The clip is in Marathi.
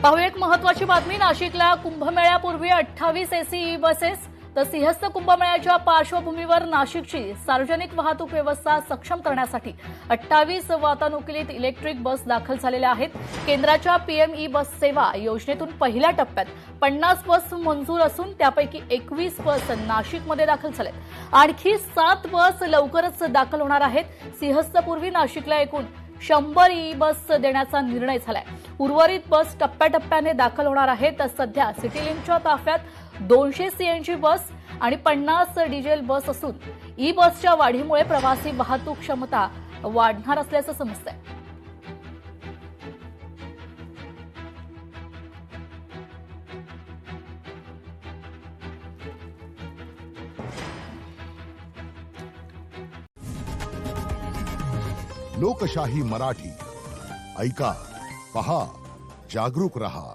पाहूया एक महत्त्वाची बातमी। नाशिकला कुंभमेळ्यापूर्वी 28 एसी बसेस तर सिंहस्थ कुंभमेळ्याच्या पार्श्वभूमीवर नाशिकची सार्वजनिक वाहतूक व्यवस्था सक्षम करण्यासाठी 28 वातानुकूलित इलेक्ट्रिक बस दाखल झालेल्या आहेत। केंद्राच्या पीएम ई बस सेवा योजनेतून पहिल्या टप्प्यात 50 बस मंजूर असून त्यापैकी 21 बस नाशिकमध्ये दाखल झाल्यात। आणखी 7 बस लवकरच दाखल होणार आहेत। सिंहस्थपूर्वी नाशिकला एकूण 100 ई बस देण्याचा निर्णय झालाय। उर्वरित बस टप्प्याटप्प्याने दाखल होणार आहेत। सध्या सिटी लिंकच्या ताफ्यात 200 सीएनजी बस आणि 50 डिझेल बस असून ई बसच्या वाढीमुळे प्रवासी वाहतूक क्षमता वाढणार असल्याचं समजतंय। लोकशाही मराठी ऐका, पहा, जागरूक रहा।